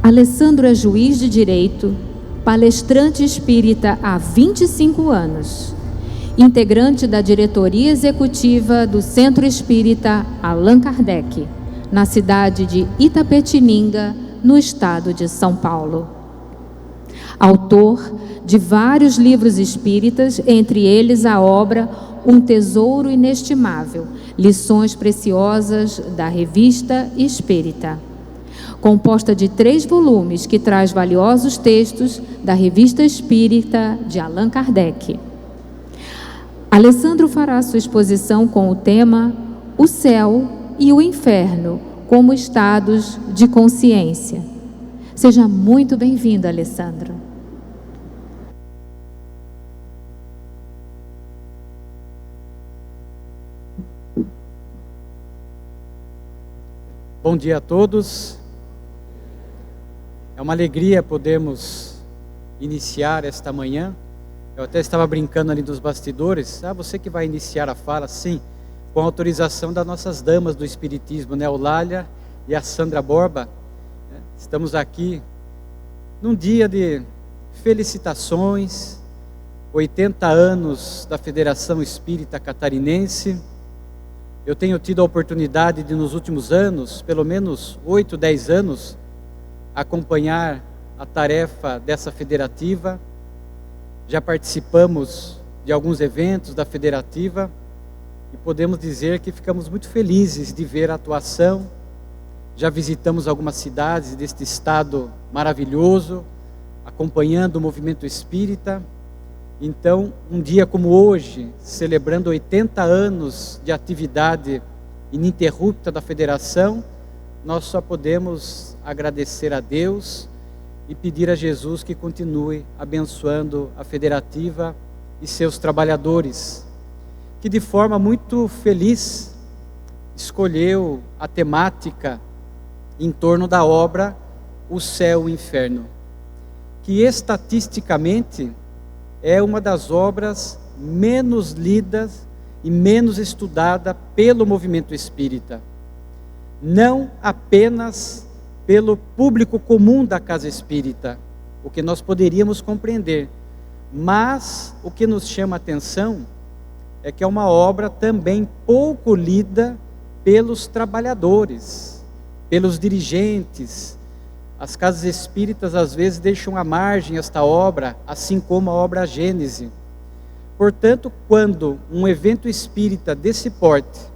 Alessandro é juiz de direito, palestrante espírita há 25 anos, integrante da diretoria executiva do Centro Espírita Allan Kardec, na cidade de Itapetininga, no estado de São Paulo. Autor de vários livros espíritas, entre eles a obra Um Tesouro Inestimável, Lições Preciosas da Revista Espírita, composta de 3 volumes que traz valiosos textos da Revista Espírita de Allan Kardec. Alessandro fará sua exposição com o tema O Céu e o Inferno como estados de consciência. Seja muito bem-vindo, Alessandro. Bom dia a todos. É uma alegria podermos iniciar esta manhã. Eu até estava brincando ali dos bastidores. Você que vai iniciar a fala, sim, com a autorização das nossas damas do Espiritismo, né? Eulália e a Sandra Borba. Estamos aqui num dia de felicitações, 80 anos da Federação Espírita Catarinense. Eu tenho tido a oportunidade de, nos últimos anos, pelo menos 8, 10 anos, acompanhar a tarefa dessa federativa. Já participamos de alguns eventos da federativa e podemos dizer que ficamos muito felizes de ver a atuação. Já visitamos algumas cidades deste estado maravilhoso, acompanhando o movimento espírita. Então, um dia como hoje, celebrando 80 anos de atividade ininterrupta da federação, nós só podemos agradecer a Deus e pedir a Jesus que continue abençoando a federativa e seus trabalhadores, que de forma muito feliz escolheu a temática em torno da obra O Céu e o Inferno, que estatisticamente é uma das obras menos lidas e menos estudada pelo movimento espírita. Não apenas pelo público comum da casa espírita, o que nós poderíamos compreender, mas o que nos chama a atenção é que é uma obra também pouco lida pelos trabalhadores, pelos dirigentes. As casas espíritas às vezes deixam à margem esta obra, assim como a obra Gênese. Portanto, quando um evento espírita desse porte,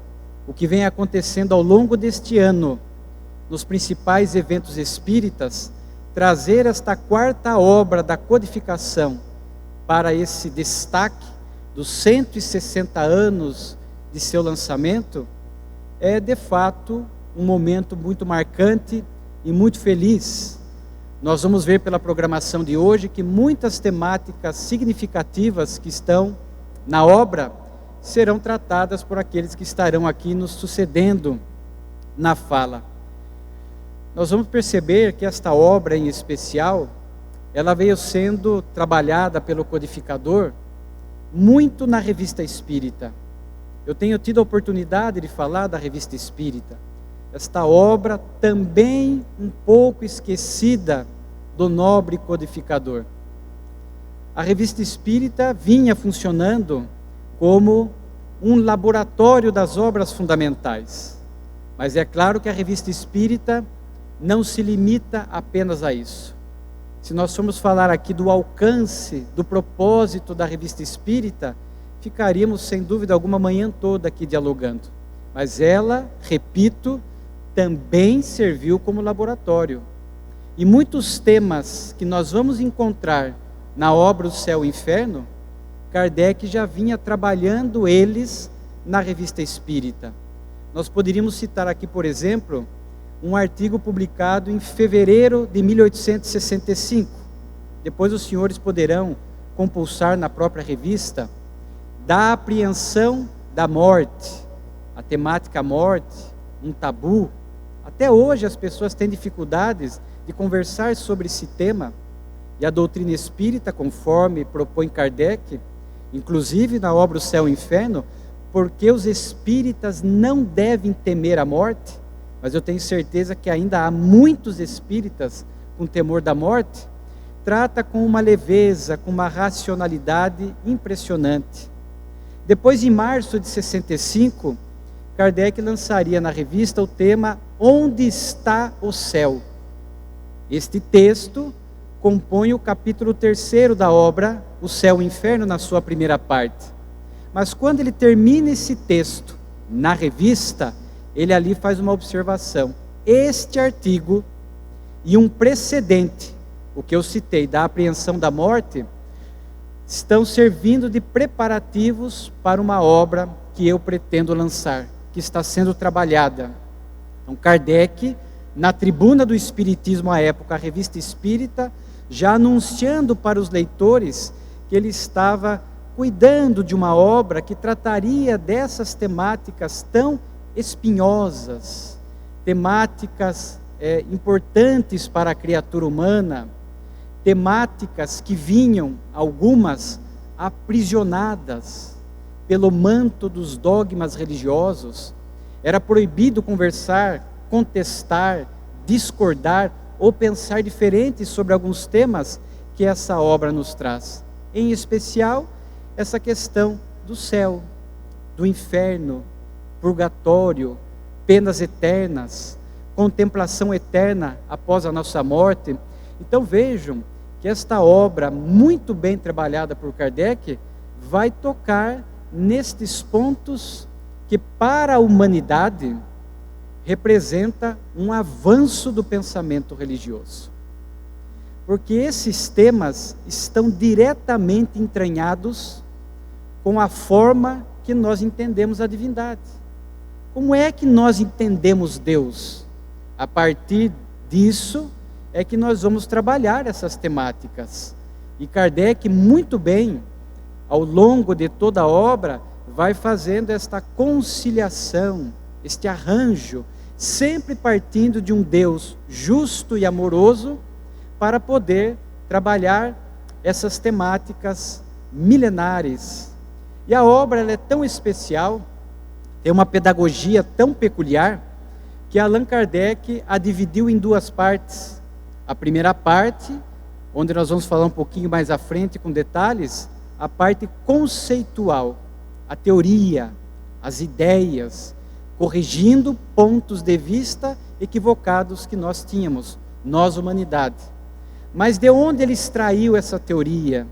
o que vem acontecendo ao longo deste ano, nos principais eventos espíritas, trazer esta 4ª obra da codificação para esse destaque dos 160 anos de seu lançamento, é de fato um momento muito marcante e muito feliz. Nós vamos ver pela programação de hoje que muitas temáticas significativas que estão na obra serão tratadas por aqueles que estarão aqui nos sucedendo na fala. Nós vamos perceber que esta obra em especial, ela veio sendo trabalhada pelo codificador muito na Revista Espírita. Eu tenho tido a oportunidade de falar da Revista Espírita. Esta obra também um pouco esquecida do nobre codificador. A Revista Espírita vinha funcionando como um laboratório das obras fundamentais. Mas é claro que a Revista Espírita não se limita apenas a isso. Se nós formos falar aqui do alcance, do propósito da Revista Espírita, ficaríamos sem dúvida alguma a manhã toda aqui dialogando. Mas ela, repito, também serviu como laboratório. E muitos temas que nós vamos encontrar na obra O Céu e o Inferno, Kardec já vinha trabalhando eles na Revista Espírita. Nós poderíamos citar aqui, por exemplo, um artigo publicado em fevereiro de 1865. Depois os senhores poderão compulsar na própria revista, da apreensão da morte, a temática morte, um tabu. Até hoje as pessoas têm dificuldades de conversar sobre esse tema, e a doutrina espírita, conforme propõe Kardec, inclusive na obra O Céu e o Inferno, porque os espíritas não devem temer a morte, mas eu tenho certeza que ainda há muitos espíritas com temor da morte, trata com uma leveza, com uma racionalidade impressionante. Depois, em março de 65, Kardec lançaria na revista o tema Onde está o céu? Este texto compõe o capítulo 3º da obra O Céu e o Inferno, na sua primeira parte. Mas quando ele termina esse texto na revista, ele ali faz uma observação. Este artigo e um precedente, o que eu citei, da apreensão da morte, estão servindo de preparativos para uma obra que eu pretendo lançar, que está sendo trabalhada. Então, Kardec, na Tribuna do Espiritismo à época, a Revista Espírita, já anunciando para os leitores que ele estava cuidando de uma obra que trataria dessas temáticas tão espinhosas, temáticas importantes para a criatura humana, temáticas que vinham, algumas, aprisionadas pelo manto dos dogmas religiosos. Era proibido conversar, contestar, discordar ou pensar diferente sobre alguns temas que essa obra nos traz. Em especial, essa questão do céu, do inferno, purgatório, penas eternas, contemplação eterna após a nossa morte. Então vejam que esta obra, muito bem trabalhada por Kardec, vai tocar nestes pontos que para a humanidade representa um avanço do pensamento religioso. Porque esses temas estão diretamente entranhados com a forma que nós entendemos a divindade. Como é que nós entendemos Deus? A partir disso é que nós vamos trabalhar essas temáticas. E Kardec, muito bem, ao longo de toda a obra, vai fazendo esta conciliação, este arranjo, sempre partindo de um Deus justo e amoroso, para poder trabalhar essas temáticas milenares. E a obra ela é tão especial, tem uma pedagogia tão peculiar, que Allan Kardec a dividiu em duas partes. A primeira parte, onde nós vamos falar um pouquinho mais à frente com detalhes, a parte conceitual, a teoria, as ideias, corrigindo pontos de vista equivocados que nós tínhamos, nós, humanidade. Mas de onde ele extraiu essa teoria?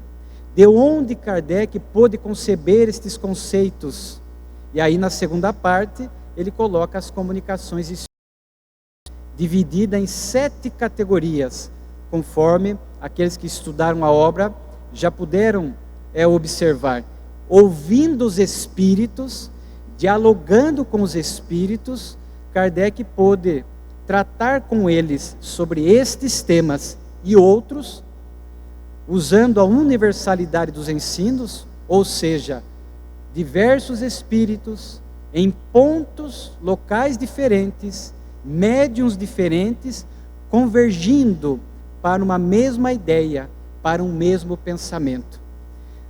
De onde Kardec pôde conceber estes conceitos? E aí, na segunda parte, ele coloca as comunicações espírita, dividida em 7 categorias, conforme aqueles que estudaram a obra já puderam observar. Ouvindo os espíritos, dialogando com os espíritos, Kardec pôde tratar com eles sobre estes temas e outros, usando a universalidade dos ensinos, ou seja, diversos espíritos em pontos locais diferentes, médiuns diferentes, convergindo para uma mesma ideia, para um mesmo pensamento.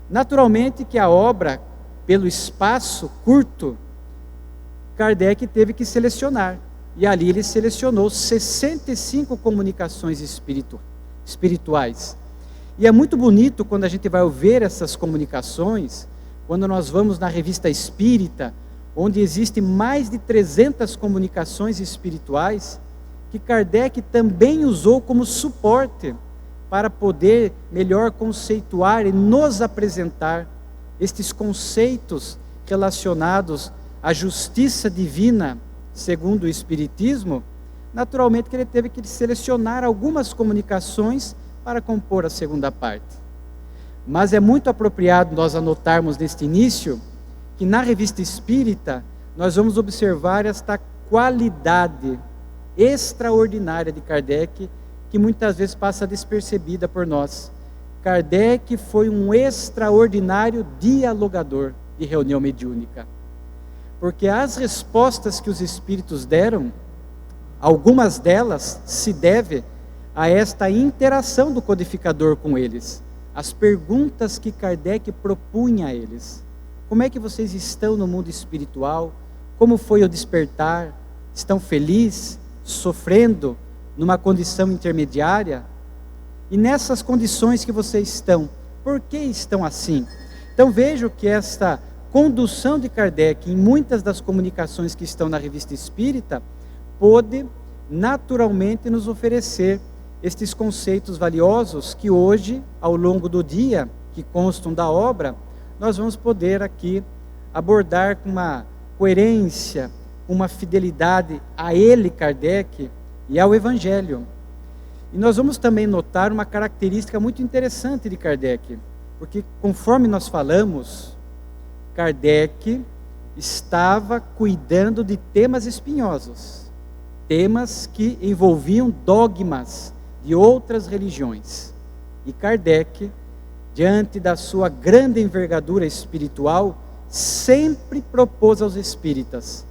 Naturalmente que a obra, pelo espaço curto, Kardec teve que selecionar. E ali ele selecionou 65 comunicações espirituais. E é muito bonito quando a gente vai ouvir essas comunicações, quando nós vamos na Revista Espírita, onde existem mais de 300 comunicações espirituais, que Kardec também usou como suporte para poder melhor conceituar e nos apresentar estes conceitos relacionados à justiça divina, segundo o Espiritismo. Naturalmente que ele teve que selecionar algumas comunicações para compor a segunda parte. Mas é muito apropriado nós anotarmos neste início que na Revista Espírita nós vamos observar esta qualidade extraordinária de Kardec, que muitas vezes passa despercebida por nós. Kardec foi um extraordinário dialogador de reunião mediúnica, porque as respostas que os espíritos deram, algumas delas se devem a esta interação do codificador com eles, as perguntas que Kardec propunha a eles. Como é que vocês estão no mundo espiritual? Como foi o despertar? Estão felizes? Sofrendo? Numa condição intermediária? E nessas condições que vocês estão, por que estão assim? Então vejo que esta condução de Kardec em muitas das comunicações que estão na Revista Espírita pôde naturalmente nos oferecer estes conceitos valiosos que hoje, ao longo do dia, que constam da obra, nós vamos poder aqui abordar com uma coerência, com uma fidelidade a ele, Kardec, e ao Evangelho. E nós vamos também notar uma característica muito interessante de Kardec, porque conforme nós falamos, Kardec estava cuidando de temas espinhosos, temas que envolviam dogmas de outras religiões. E Kardec, diante da sua grande envergadura espiritual, sempre propôs aos espíritas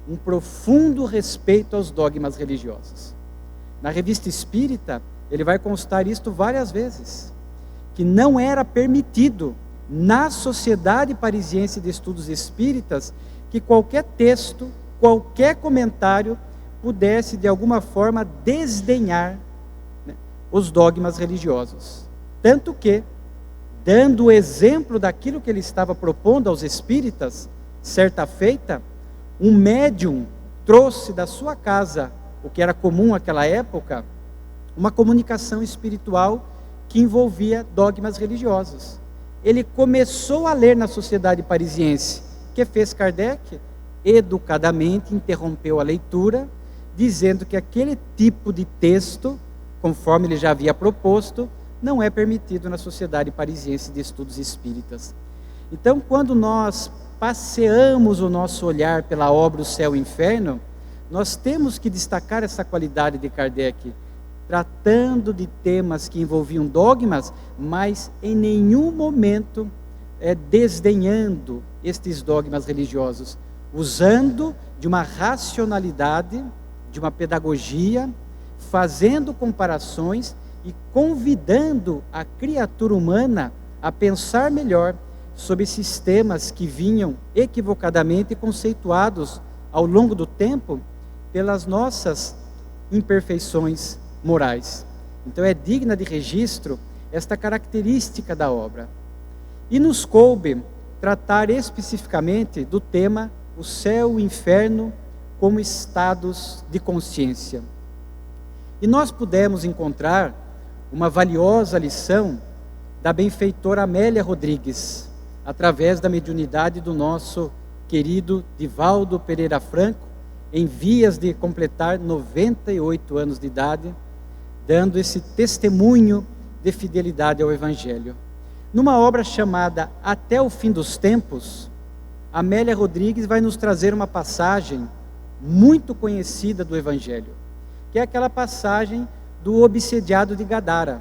um profundo respeito aos dogmas religiosos. Na Revista Espírita, ele vai constar isto várias vezes, que não era permitido na Sociedade Parisiense de Estudos Espíritas que qualquer texto, qualquer comentário pudesse de alguma forma desdenhar, né, os dogmas religiosos. Tanto que, dando o exemplo daquilo que ele estava propondo aos espíritas, certa feita, um médium trouxe da sua casa, o que era comum naquela época, uma comunicação espiritual que envolvia dogmas religiosos. Ele começou a ler na Sociedade Parisiense. O que fez Kardec? Educadamente interrompeu a leitura, dizendo que aquele tipo de texto, conforme ele já havia proposto, não é permitido na Sociedade Parisiense de Estudos Espíritas. Então, quando nós passeamos o nosso olhar pela obra O Céu e o Inferno, nós temos que destacar essa qualidade de Kardec, tratando de temas que envolviam dogmas, mas em nenhum momento desdenhando estes dogmas religiosos, usando de uma racionalidade, de uma pedagogia, fazendo comparações e convidando a criatura humana a pensar melhor sobre esses temas que vinham equivocadamente conceituados ao longo do tempo pelas nossas imperfeições morais. Então é digna de registro esta característica da obra. E nos coube tratar especificamente do tema o céu e o inferno como estados de consciência. E nós pudemos encontrar uma valiosa lição da benfeitora Amélia Rodrigues, através da mediunidade do nosso querido Divaldo Pereira Franco, em vias de completar 98 anos de idade, dando esse testemunho de fidelidade ao Evangelho. Numa obra chamada Até o Fim dos Tempos, Amélia Rodrigues vai nos trazer uma passagem muito conhecida do Evangelho, que é aquela passagem do obsediado de Gadara.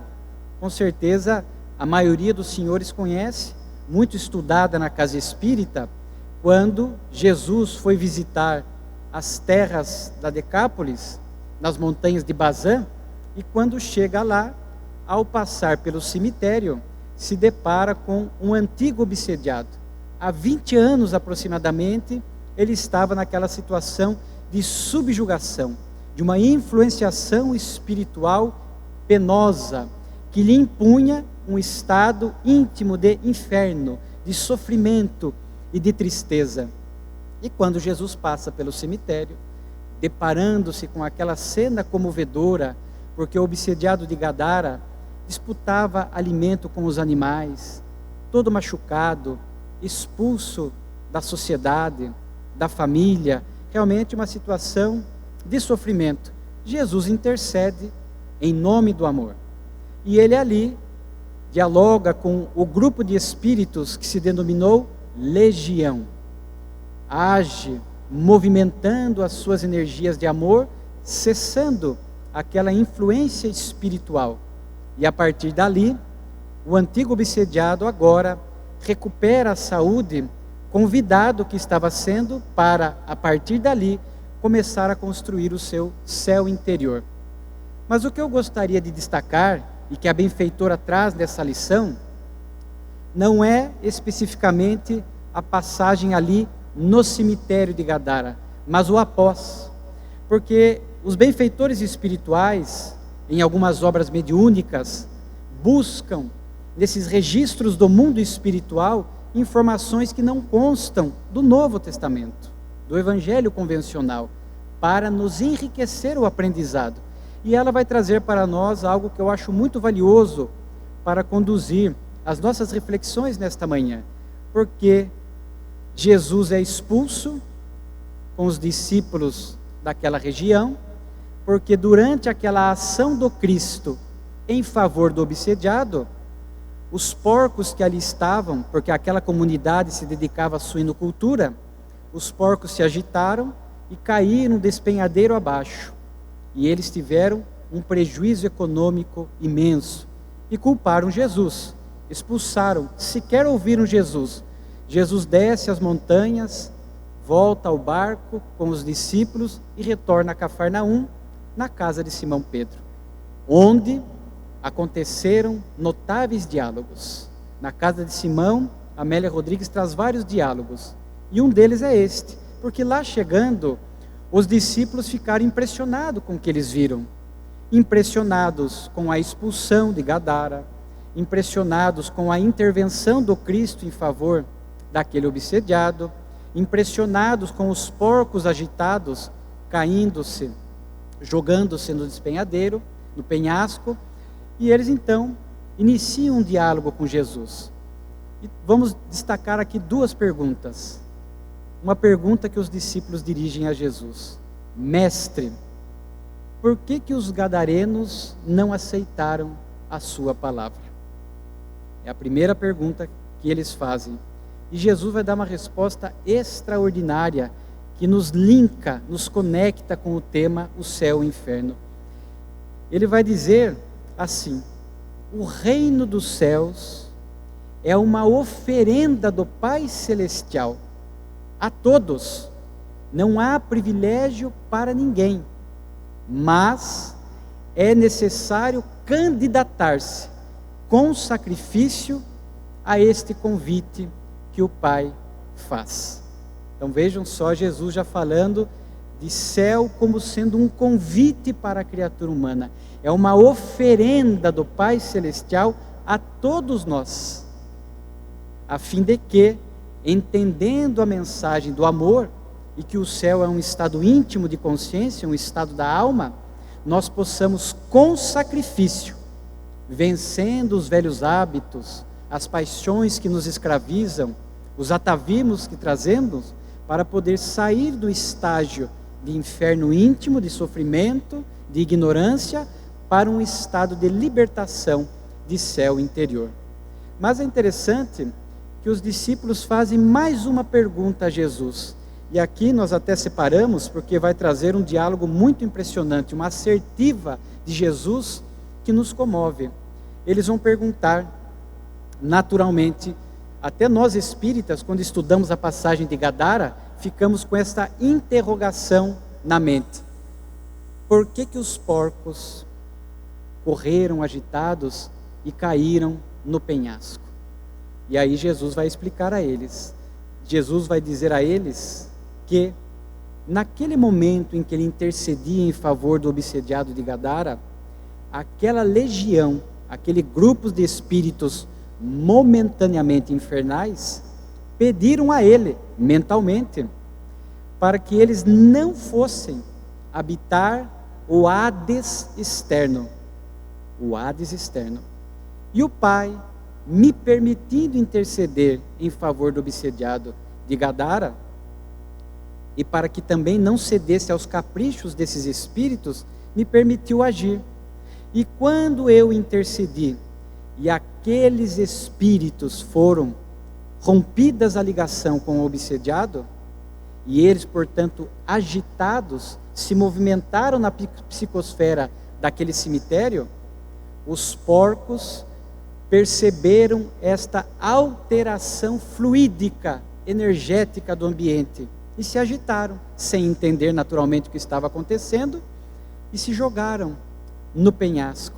Com certeza, a maioria dos senhores conhece, muito estudada na casa espírita, quando Jesus foi visitar as terras da Decápolis, nas montanhas de Bazã, e quando chega lá, ao passar pelo cemitério, se depara com um antigo obsediado. Há 20 anos aproximadamente, ele estava naquela situação de subjugação, de uma influenciação espiritual penosa, que lhe impunha um estado íntimo de inferno, de sofrimento e de tristeza. E quando Jesus passa pelo cemitério, deparando-se com aquela cena comovedora, porque o obsediado de Gadara disputava alimento com os animais, todo machucado, expulso da sociedade, da família, realmente uma situação de sofrimento. Jesus intercede em nome do amor. E ele ali dialoga com o grupo de espíritos que se denominou Legião. Age movimentando as suas energias de amor, cessando aquela influência espiritual. E a partir dali, o antigo obsediado agora recupera a saúde, convidado que estava sendo para, a partir dali, começar a construir o seu céu interior. Mas o que eu gostaria de destacar, e que a benfeitora traz nessa lição, não é especificamente a passagem ali no cemitério de Gadara, mas o após. Porque os benfeitores espirituais, em algumas obras mediúnicas, buscam, nesses registros do mundo espiritual, informações que não constam do Novo Testamento, do Evangelho convencional, para nos enriquecer o aprendizado. E ela vai trazer para nós algo que eu acho muito valioso para conduzir as nossas reflexões nesta manhã, porque Jesus é expulso com os discípulos daquela região, porque durante aquela ação do Cristo em favor do obsediado, os porcos que ali estavam, porque aquela comunidade se dedicava à suinocultura, os porcos se agitaram e caíram um despenhadeiro abaixo, e eles tiveram um prejuízo econômico imenso, e culparam Jesus, expulsaram, sequer ouviram Jesus. Jesus desce as montanhas, volta ao barco com os discípulos e retorna a Cafarnaum, na casa de Simão Pedro, onde aconteceram notáveis diálogos. Na casa de Simão, Amélia Rodrigues traz vários diálogos, e um deles é este, porque lá chegando, os discípulos ficaram impressionados com o que eles viram, impressionados com a expulsão de Gadara, impressionados com a intervenção do Cristo em favor daquele obsediado, impressionados com os porcos agitados, caindo-se, jogando-se no despenhadeiro, no penhasco, e eles então iniciam um diálogo com Jesus. E vamos destacar aqui duas perguntas. Uma pergunta que os discípulos dirigem a Jesus: Mestre, por que os gadarenos não aceitaram a sua palavra? É a primeira pergunta que eles fazem. E Jesus vai dar uma resposta extraordinária que nos linka, nos conecta com o tema o céu e o inferno. Ele vai dizer assim: o reino dos céus é uma oferenda do Pai Celestial a todos. Não há privilégio para ninguém, mas é necessário candidatar-se com sacrifício a este convite que o Pai faz. Então vejam só, Jesus já falando de céu como sendo um convite para a criatura humana. É uma oferenda do Pai Celestial a todos nós, a fim de que, entendendo a mensagem do amor, e que o céu é um estado íntimo de consciência, um estado da alma, nós possamos com sacrifício, vencendo os velhos hábitos, as paixões que nos escravizam, os atavismos que trazemos, para poder sair do estágio de inferno íntimo, de sofrimento, de ignorância, para um estado de libertação, de céu interior. Mas é interessante que os discípulos fazem mais uma pergunta a Jesus. E aqui nós até separamos, porque vai trazer um diálogo muito impressionante, uma assertiva de Jesus que nos comove. Eles vão perguntar, naturalmente, até nós espíritas, quando estudamos a passagem de Gadara, ficamos com essa interrogação na mente. Por que os porcos correram agitados e caíram no penhasco? E aí Jesus vai explicar a eles. Jesus vai dizer a eles que naquele momento em que ele intercedia em favor do obsediado de Gadara, aquela legião, aquele grupo de espíritos momentaneamente infernais, pediram a ele, mentalmente, para que eles não fossem habitar o Hades externo. O Hades externo. E o Pai, me permitindo interceder em favor do obsediado de Gadara, e para que também não cedesse aos caprichos desses espíritos, me permitiu agir. E quando eu intercedi, e aqueles espíritos foram rompidas a ligação com o obsediado, e eles, portanto, agitados, se movimentaram na psicosfera daquele cemitério, os porcos perceberam esta alteração fluídica, energética do ambiente, e se agitaram, sem entender naturalmente o que estava acontecendo, e se jogaram no penhasco.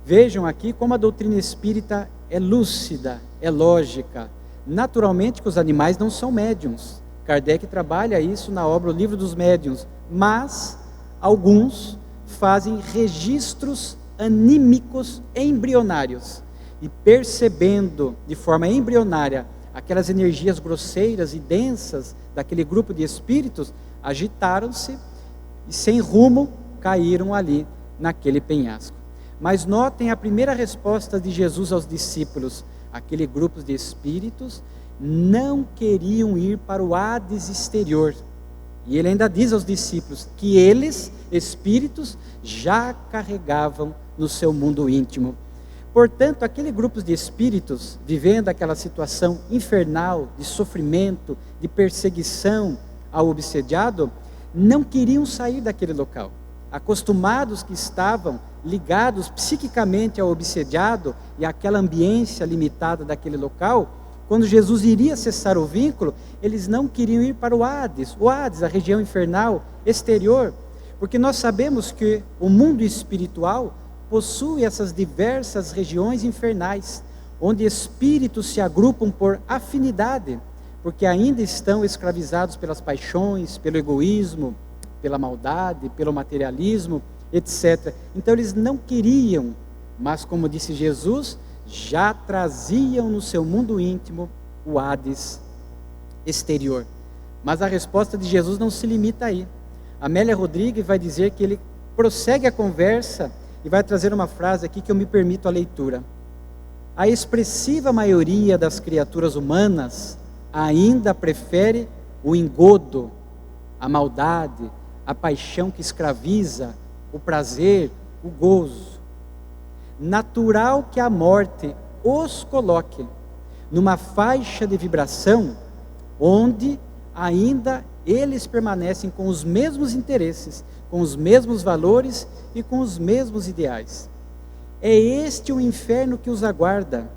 Vejam aqui como a doutrina espírita é lúcida, é lógica. Naturalmente que os animais não são médiuns. Kardec trabalha isso na obra O Livro dos Médiuns, mas alguns fazem registros anímicos embrionários. E percebendo de forma embrionária aquelas energias grosseiras e densas daquele grupo de espíritos, agitaram-se e sem rumo caíram ali naquele penhasco. Mas notem a primeira resposta de Jesus aos discípulos. Aquele grupo de espíritos não queriam ir para o Hades exterior. E ele ainda diz aos discípulos que eles, espíritos, já carregavam no seu mundo íntimo. Portanto, aquele grupo de espíritos, vivendo aquela situação infernal, de sofrimento, de perseguição ao obsediado, não queriam sair daquele local. Acostumados que estavam, ligados psiquicamente ao obsediado e àquela ambiência limitada daquele local, quando Jesus iria cessar o vínculo, eles não queriam ir para o Hades, a região infernal exterior, porque nós sabemos que o mundo espiritual possui essas diversas regiões infernais, onde espíritos se agrupam por afinidade, porque ainda estão escravizados pelas paixões, pelo egoísmo, pela maldade, pelo materialismo, etc. Então eles não queriam, mas como disse Jesus, já traziam no seu mundo íntimo o Hades exterior. Mas a resposta de Jesus não se limita aí. Amélia Rodrigues vai dizer que ele prossegue a conversa e vai trazer uma frase aqui que eu me permito a leitura. A expressiva maioria das criaturas humanas ainda prefere o engodo, a maldade, a paixão que escraviza, o prazer, o gozo. Natural que a morte os coloque numa faixa de vibração onde ainda eles permanecem com os mesmos interesses, com os mesmos valores e com os mesmos ideais. É este o inferno que os aguarda.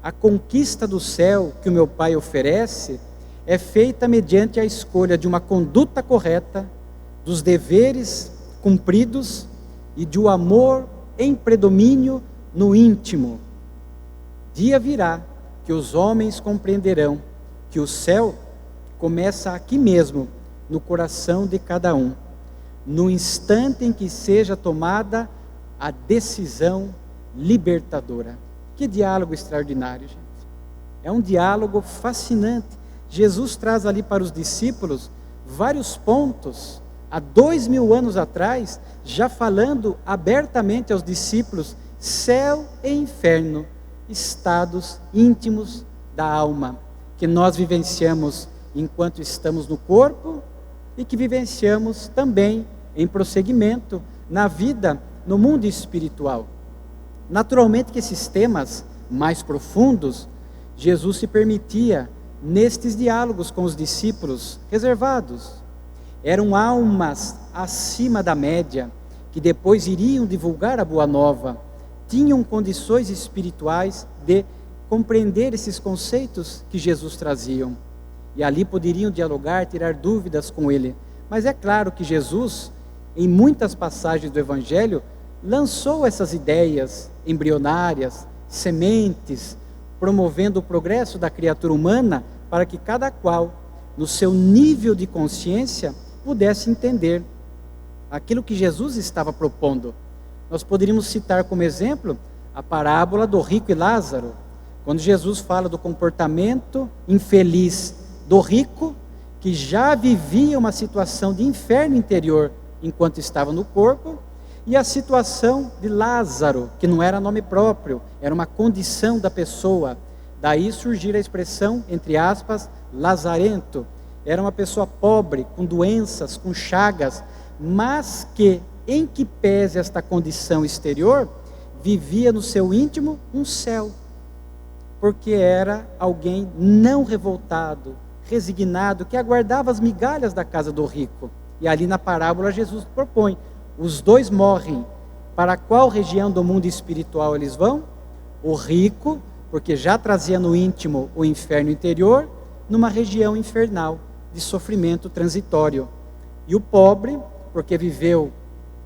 A conquista do céu que o meu Pai oferece é feita mediante a escolha de uma conduta correta, dos deveres cumpridos e de um amor em predomínio no íntimo. Dia virá que os homens compreenderão que o céu começa aqui mesmo, no coração de cada um, no instante em que seja tomada a decisão libertadora. Que diálogo extraordinário, gente. É um diálogo fascinante. Jesus traz ali para os discípulos vários pontos, há 2000 anos atrás, já falando abertamente aos discípulos, céu e inferno, estados íntimos da alma, que nós vivenciamos enquanto estamos no corpo e que vivenciamos também em prosseguimento na vida, no mundo espiritual. Naturalmente que esses temas mais profundos, Jesus se permitia nestes diálogos com os discípulos reservados. Eram almas acima da média, que depois iriam divulgar a Boa Nova, tinham condições espirituais de compreender esses conceitos que Jesus trazia. E ali poderiam dialogar, tirar dúvidas com ele. Mas é claro que Jesus, em muitas passagens do Evangelho, lançou essas ideias embrionárias, sementes, promovendo o progresso da criatura humana para que cada qual, no seu nível de consciência, pudesse entender aquilo que Jesus estava propondo. Nós poderíamos citar como exemplo a parábola do rico e Lázaro, quando Jesus fala do comportamento infeliz do rico, que já vivia uma situação de inferno interior enquanto estava no corpo, e a situação de Lázaro, que não era nome próprio, era uma condição da pessoa. Daí surgir a expressão, entre aspas, lazarento. Era uma pessoa pobre, com doenças, com chagas, mas que, em que pese esta condição exterior, vivia no seu íntimo um céu, porque era alguém não revoltado, resignado, que aguardava as migalhas da casa do rico. E ali na parábola Jesus propõe, os dois morrem. Para qual região do mundo espiritual eles vão? O rico, porque já trazia no íntimo o inferno interior, numa região infernal, de sofrimento transitório. E o pobre, porque viveu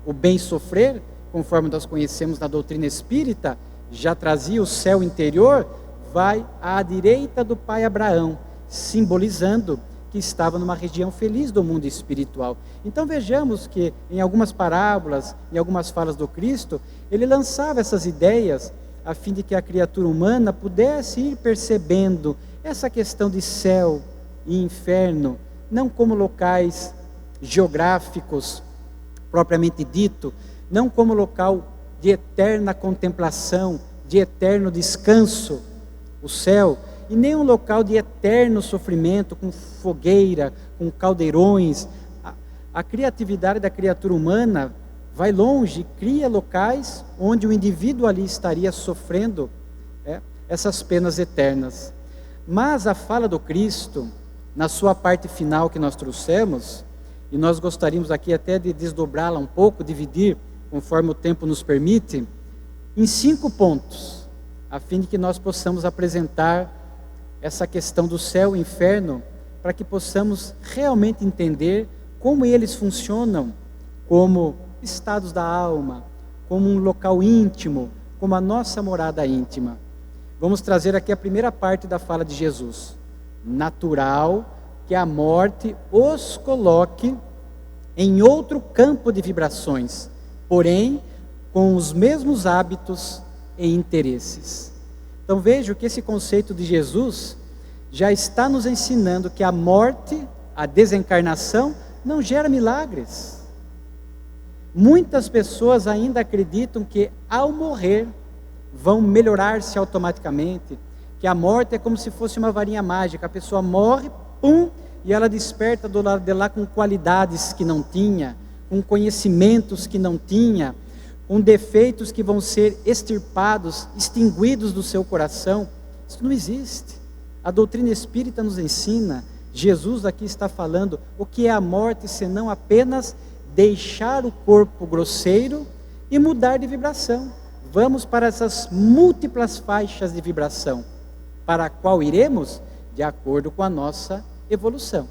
o bem sofrer, conforme nós conhecemos na doutrina espírita, já trazia o céu interior, vai à direita do pai Abraão, simbolizando que estava numa região feliz do mundo espiritual. Então vejamos que em algumas parábolas, em algumas falas do Cristo, ele lançava essas ideias a fim de que a criatura humana pudesse ir percebendo essa questão de céu e inferno, não como locais geográficos propriamente dito, não como local de eterna contemplação, de eterno descanso, o céu, e nem um local de eterno sofrimento, com fogueira, com caldeirões. A criatividade da criatura humana vai longe, cria locais onde o indivíduo ali estaria sofrendo essas penas eternas. Mas a fala do Cristo, na sua parte final que nós trouxemos, e nós gostaríamos aqui até de desdobrá-la um pouco, dividir, conforme o tempo nos permite, em 5 pontos, a fim de que nós possamos apresentar essa questão do céu e inferno, para que possamos realmente entender como eles funcionam como estados da alma, como um local íntimo, como a nossa morada íntima. Vamos trazer aqui a primeira parte da fala de Jesus. Natural que a morte os coloque em outro campo de vibrações, porém com os mesmos hábitos e interesses. Então vejo que esse conceito de Jesus já está nos ensinando que a morte, a desencarnação, não gera milagres. Muitas pessoas ainda acreditam que ao morrer vão melhorar-se automaticamente, que a morte é como se fosse uma varinha mágica, a pessoa morre, pum, e ela desperta do lado de lá com qualidades que não tinha, com conhecimentos que não tinha, com defeitos que vão ser extirpados, extinguidos do seu coração. Isso não existe. A doutrina espírita nos ensina, Jesus aqui está falando, o que é a morte senão apenas deixar o corpo grosseiro e mudar de vibração. Vamos para essas múltiplas faixas de vibração, para a qual iremos de acordo com a nossa evolução.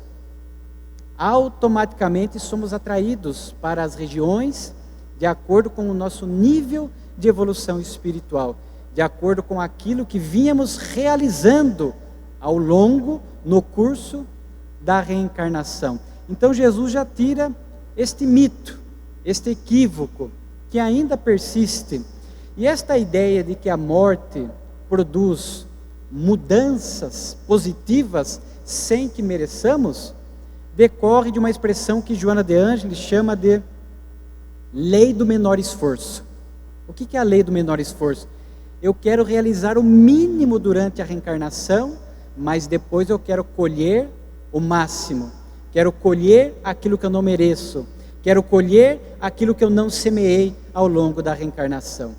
Automaticamente somos atraídos para as regiões de acordo com o nosso nível de evolução espiritual, de acordo com aquilo que vínhamos realizando ao longo, no curso da reencarnação. Então Jesus já tira este mito, este equívoco que ainda persiste. E esta ideia de que a morte produz mudanças positivas sem que mereçamos, decorre de uma expressão que Joana de Ângeles chama de lei do menor esforço. O que é a lei do menor esforço? Eu quero realizar o mínimo durante a reencarnação, mas depois eu quero colher o máximo. Quero colher aquilo que eu não mereço. Quero colher aquilo que eu não semeei ao longo da reencarnação.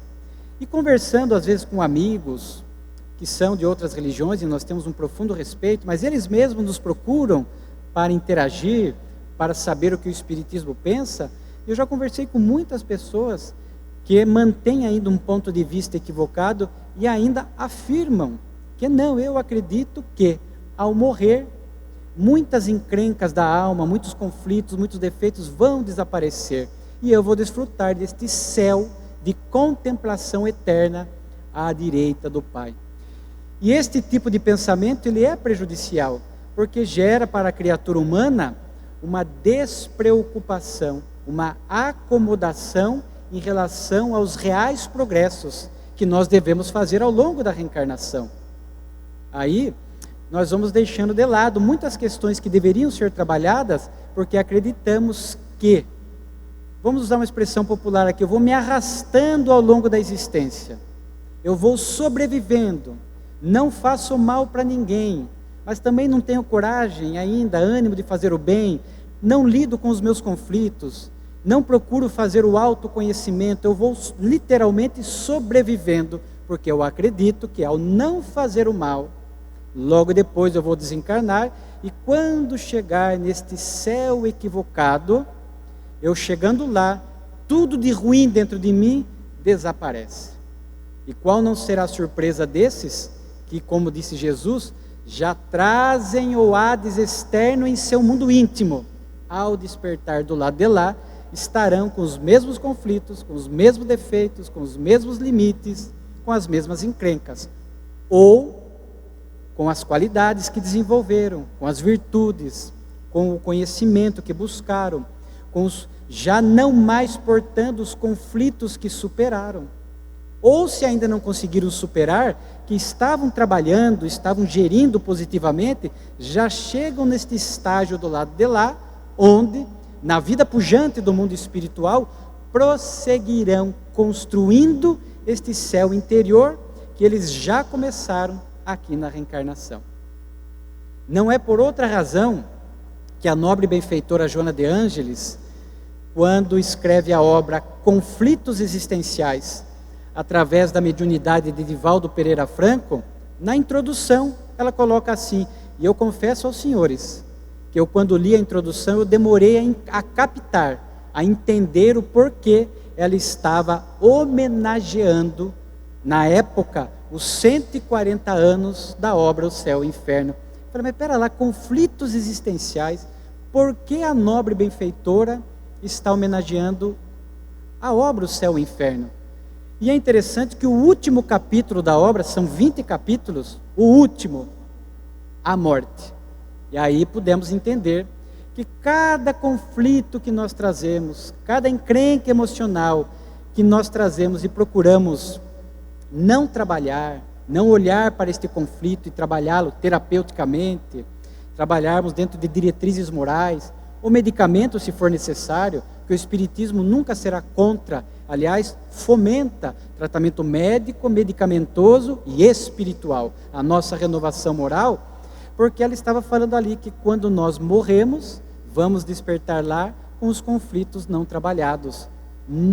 E conversando às vezes com amigos que são de outras religiões, e nós temos um profundo respeito, mas eles mesmos nos procuram para interagir, para saber o que o Espiritismo pensa. Eu já conversei com muitas pessoas que mantêm ainda um ponto de vista equivocado e ainda afirmam que não, eu acredito que ao morrer, muitas encrencas da alma, muitos conflitos, muitos defeitos vão desaparecer e eu vou desfrutar deste céu de contemplação eterna à direita do Pai. E este tipo de pensamento ele é prejudicial, porque gera para a criatura humana uma despreocupação, uma acomodação em relação aos reais progressos que nós devemos fazer ao longo da reencarnação. Aí nós vamos deixando de lado muitas questões que deveriam ser trabalhadas, porque acreditamos que, vamos usar uma expressão popular aqui, eu vou me arrastando ao longo da existência, eu vou sobrevivendo, não faço mal para ninguém, mas também não tenho coragem ainda, ânimo de fazer o bem, não lido com os meus conflitos, não procuro fazer o autoconhecimento, eu vou literalmente sobrevivendo, porque eu acredito que ao não fazer o mal, logo depois eu vou desencarnar, e quando chegar neste céu equivocado, eu chegando lá, tudo de ruim dentro de mim desaparece. E qual não será a surpresa desses, que como disse Jesus, já trazem o Hades externo em seu mundo íntimo, ao despertar do lado de lá, estarão com os mesmos conflitos, com os mesmos defeitos, com os mesmos limites, com as mesmas encrencas, ou com as qualidades que desenvolveram, com as virtudes, com o conhecimento que buscaram, com os já não mais portando os conflitos que superaram. Ou se ainda não conseguiram superar, que estavam trabalhando, estavam gerindo positivamente, já chegam neste estágio do lado de lá, onde, na vida pujante do mundo espiritual, prosseguirão construindo este céu interior que eles já começaram aqui na reencarnação. Não é por outra razão que a nobre benfeitora Joana de Ângeles, quando escreve a obra Conflitos Existenciais, através da mediunidade de Divaldo Pereira Franco, na introdução ela coloca assim, e eu confesso aos senhores, que eu quando li a introdução eu demorei a captar, a entender o porquê ela estava homenageando, na época, os 140 anos da obra O Céu e o Inferno. Eu falei, mas pera lá, conflitos existenciais, por que a nobre benfeitora está homenageando a obra O Céu e o Inferno? E é interessante que o último capítulo da obra, são 20 capítulos, o último, a morte. E aí podemos entender que cada conflito que nós trazemos, cada encrenca emocional que nós trazemos e procuramos não trabalhar, não olhar para este conflito e trabalhá-lo terapeuticamente, trabalharmos dentro de diretrizes morais, ou medicamento se for necessário, que o Espiritismo nunca será contra, aliás, fomenta tratamento médico, medicamentoso e espiritual, a nossa renovação moral, porque ela estava falando ali que quando nós morremos, vamos despertar lá com os conflitos não trabalhados,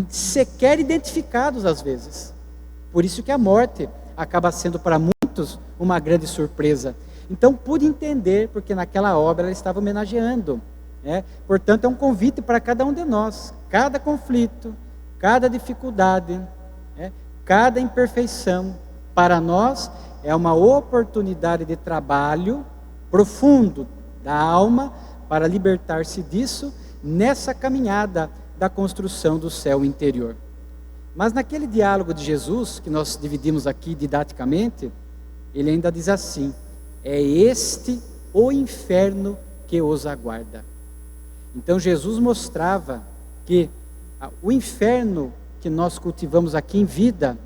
sequer identificados às vezes. Por isso que a morte acaba sendo para muitos uma grande surpresa. Então pude entender, porque naquela obra ela estava homenageando. Portanto, é um convite para cada um de nós, cada conflito, cada dificuldade, cada imperfeição, para nós é uma oportunidade de trabalho profundo da alma para libertar-se disso nessa caminhada da construção do céu interior. Mas naquele diálogo de Jesus, que nós dividimos aqui didaticamente, ele ainda diz assim, é este o inferno que os aguarda. Então Jesus mostrava que o inferno que nós cultivamos aqui em vida,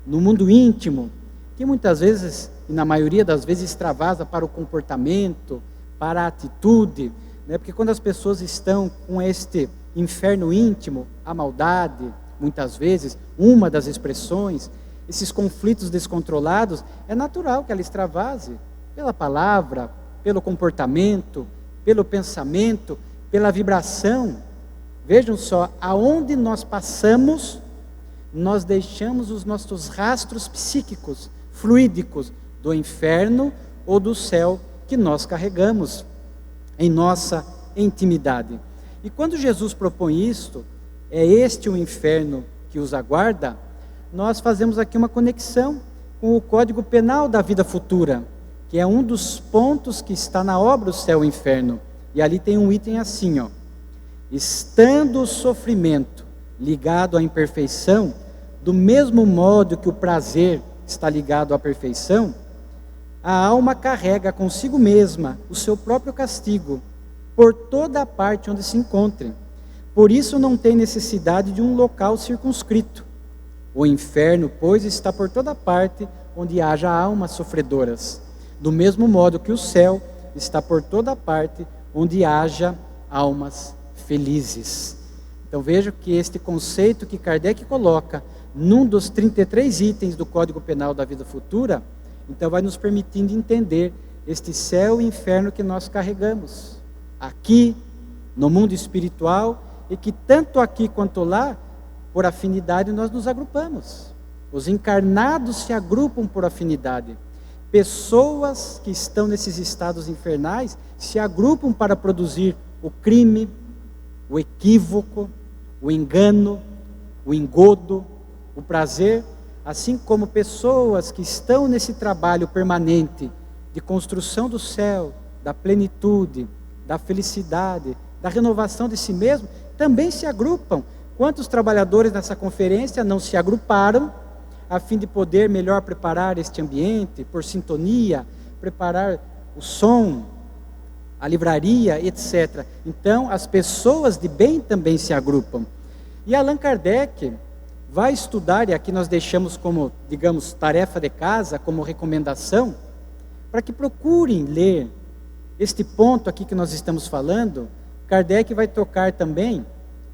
no mundo íntimo, que muitas vezes, e na maioria das vezes, extravasa para o comportamento, para a atitude, porque quando as pessoas estão com este inferno íntimo, a maldade, muitas vezes, uma das expressões, esses conflitos descontrolados, é natural que ela extravase pela palavra, pelo comportamento, pelo pensamento, pela vibração. Vejam só, aonde nós passamos, nós deixamos os nossos rastros psíquicos, fluídicos, do inferno ou do céu que nós carregamos em nossa intimidade. E quando Jesus propõe isto, é este o inferno que os aguarda, nós fazemos aqui uma conexão com o Código Penal da vida futura, que é um dos pontos que está na obra O Céu e o Inferno. E ali tem um item assim, estando o sofrimento ligado à imperfeição, do mesmo modo que o prazer está ligado à perfeição, a alma carrega consigo mesma o seu próprio castigo, por toda a parte onde se encontre. Por isso não tem necessidade de um local circunscrito. O inferno, pois, está por toda parte onde haja almas sofredoras, do mesmo modo que o céu está por toda parte onde haja almas felizes. Então veja que este conceito que Kardec coloca num dos 33 itens do Código Penal da vida futura, então vai nos permitindo entender este céu e inferno que nós carregamos aqui no mundo espiritual, e que tanto aqui quanto lá, por afinidade, nós nos agrupamos. Os encarnados se agrupam por afinidade. Pessoas que estão nesses estados infernais se agrupam para produzir o crime, o equívoco, o engano, o engodo, o prazer, assim como pessoas que estão nesse trabalho permanente de construção do céu, da plenitude, da felicidade, da renovação de si mesmo, também se agrupam. Quantos trabalhadores nessa conferência não se agruparam a fim de poder melhor preparar este ambiente, por sintonia, preparar o som, a livraria, etc. Então, as pessoas de bem também se agrupam. E Allan Kardec vai estudar, e aqui nós deixamos como, digamos, tarefa de casa, como recomendação, para que procurem ler este ponto aqui que nós estamos falando. Kardec vai tocar também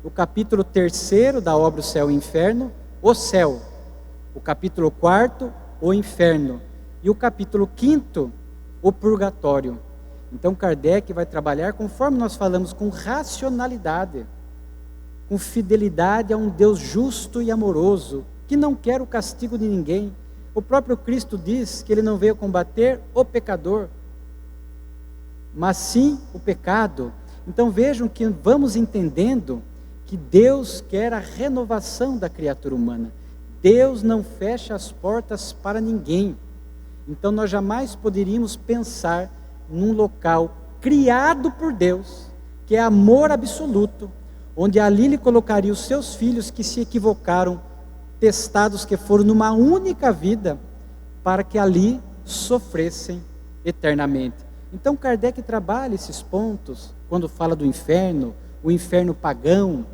o capítulo 3º da obra O Céu e o Inferno, o céu. O capítulo 4º, o inferno. E o capítulo 5º, o purgatório. Então Kardec vai trabalhar, conforme nós falamos, com racionalidade, com fidelidade a um Deus justo e amoroso, que não quer o castigo de ninguém. O próprio Cristo diz que Ele não veio combater o pecador, mas sim o pecado. Então vejam que vamos entendendo que Deus quer a renovação da criatura humana. Deus não fecha as portas para ninguém. Então nós jamais poderíamos pensar num local criado por Deus, que é amor absoluto, onde ali Ele colocaria os seus filhos que se equivocaram, testados que foram numa única vida, para que ali sofressem eternamente. Então Kardec trabalha esses pontos, quando fala do inferno, o inferno pagão,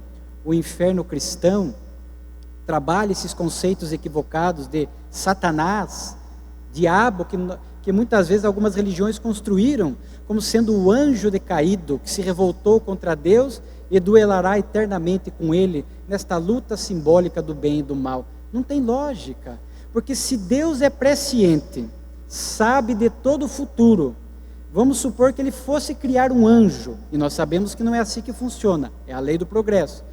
o inferno cristão, trabalha esses conceitos equivocados de Satanás, diabo, que muitas vezes algumas religiões construíram como sendo o anjo decaído, que se revoltou contra Deus e duelará eternamente com Ele, nesta luta simbólica do bem e do mal. Não tem lógica, porque se Deus é presciente, sabe de todo o futuro, vamos supor que Ele fosse criar um anjo, e nós sabemos que não é assim que funciona, é a lei do progresso.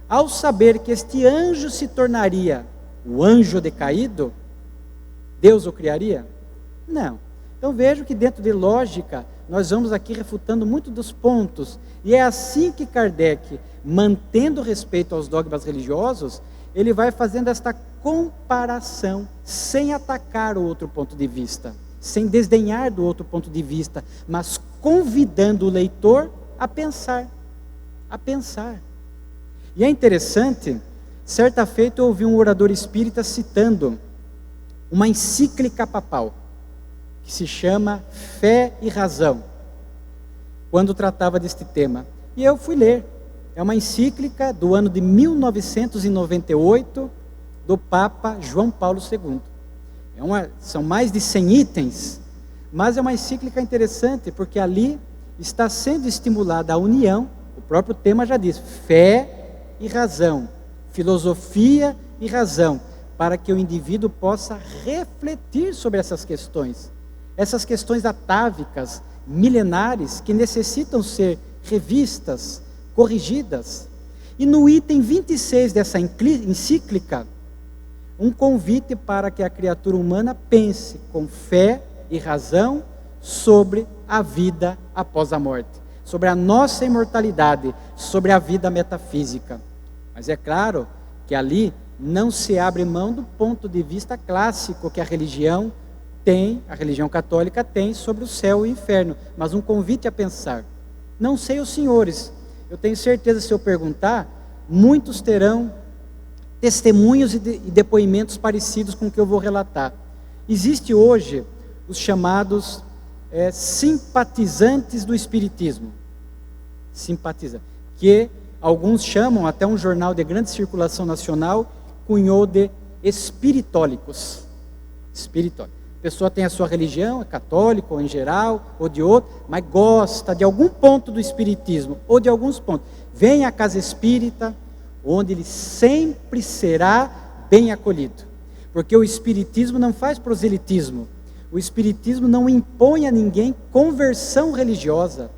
Ao saber que este anjo se tornaria o anjo decaído, Deus o criaria? Não. Então vejo que dentro de lógica, nós vamos aqui refutando muito dos pontos, e é assim que Kardec, mantendo respeito aos dogmas religiosos, ele vai fazendo esta comparação, sem atacar o outro ponto de vista, sem desdenhar do outro ponto de vista, mas convidando o leitor a pensar, a pensar. E é interessante, certa feita eu ouvi um orador espírita citando uma encíclica papal, que se chama Fé e Razão, quando tratava deste tema. E eu fui ler. É uma encíclica do ano de 1998, do Papa João Paulo II. São mais de 100 itens, mas é uma encíclica interessante, porque ali está sendo estimulada a união, o próprio tema já diz, fé e razão, filosofia e razão, para que o indivíduo possa refletir sobre essas questões atávicas, milenares, que necessitam ser revistas, corrigidas. E no item 26 dessa encíclica, um convite para que a criatura humana pense com fé e razão sobre a vida após a morte, sobre a nossa imortalidade, sobre a vida metafísica. Mas é claro que ali não se abre mão do ponto de vista clássico que a religião católica tem sobre o céu e o inferno, mas um convite a pensar. Não sei os senhores, eu tenho certeza, se eu perguntar, muitos terão testemunhos e depoimentos parecidos com o que eu vou relatar. Existe hoje os chamados simpatizantes do espiritismo, que alguns chamam, até um jornal de grande circulação nacional cunhou de espiritólicos. A pessoa tem a sua religião, é católico ou em geral, ou de outro, mas gosta de algum ponto do espiritismo, ou de alguns pontos. Vem à casa espírita, onde ele sempre será bem acolhido. Porque o espiritismo não faz proselitismo. O espiritismo não impõe a ninguém conversão religiosa.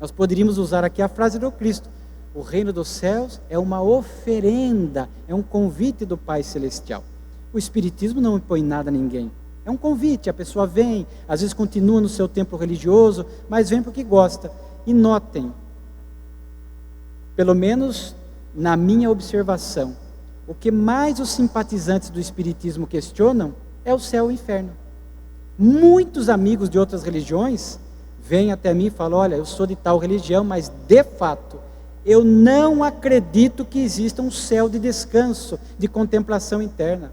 Nós poderíamos usar aqui a frase do Cristo: o reino dos céus é uma oferenda, é um convite do Pai Celestial. O espiritismo não impõe nada a ninguém. É um convite, a pessoa vem, às vezes continua no seu templo religioso, mas vem porque gosta. E notem, pelo menos na minha observação, o que mais os simpatizantes do espiritismo questionam é o céu e o inferno. Muitos amigos de outras religiões vêm até mim e falam: olha, eu sou de tal religião, mas de fato, eu não acredito que exista um céu de descanso, de contemplação interna.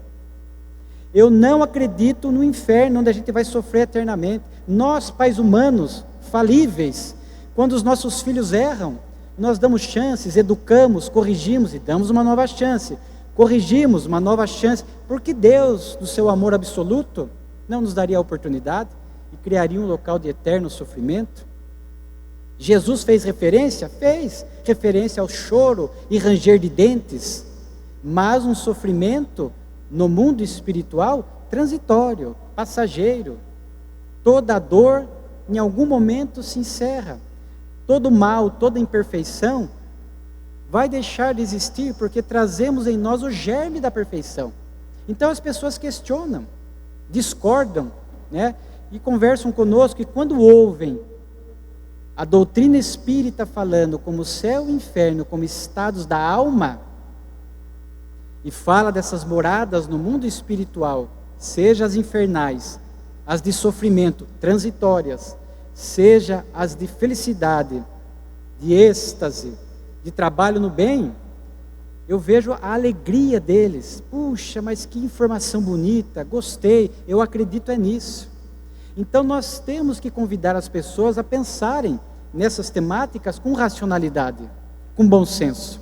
Eu não acredito no inferno, onde a gente vai sofrer eternamente. Nós, pais humanos, falíveis, quando os nossos filhos erram, nós damos chances, educamos, corrigimos e damos uma nova chance. Corrigimos uma nova chance, porque Deus, do seu amor absoluto, não nos daria a oportunidade e criaria um local de eterno sofrimento? Jesus fez referência? Fez referência ao choro e ranger de dentes, mas um sofrimento no mundo espiritual transitório, passageiro. Toda dor em algum momento se encerra. Todo mal, toda imperfeição vai deixar de existir, porque trazemos em nós o germe da perfeição. Então as pessoas questionam, discordam, né? E conversam conosco, e quando ouvem a doutrina espírita falando como céu e inferno, como estados da alma, e fala dessas moradas no mundo espiritual, seja as infernais, as de sofrimento, transitórias, seja as de felicidade, de êxtase, de trabalho no bem, eu vejo a alegria deles. Puxa, mas que informação bonita, gostei, eu acredito nisso. Então nós temos que convidar as pessoas a pensarem nessas temáticas com racionalidade, com bom senso.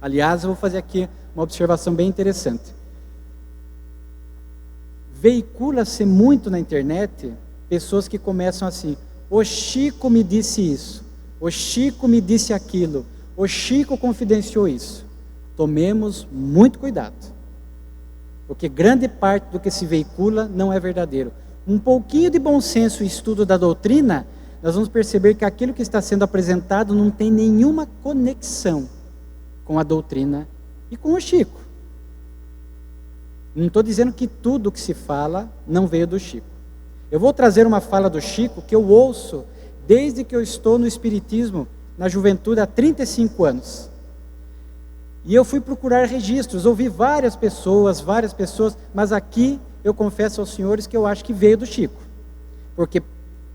Aliás, eu vou fazer aqui uma observação bem interessante. Veicula-se muito na internet pessoas que começam assim: o Chico me disse isso, o Chico me disse aquilo, o Chico confidenciou isso. Tomemos muito cuidado, porque grande parte do que se veicula não é verdadeiro. Um pouquinho de bom senso e estudo da doutrina, nós vamos perceber que aquilo que está sendo apresentado não tem nenhuma conexão com a doutrina e com o Chico. Não estou dizendo que tudo que se fala não veio do Chico. Eu vou trazer uma fala do Chico que eu ouço desde que eu estou no Espiritismo, na juventude, há 35 anos. E eu fui procurar registros, ouvi várias pessoas, mas aqui eu confesso aos senhores que eu acho que veio do Chico. Porque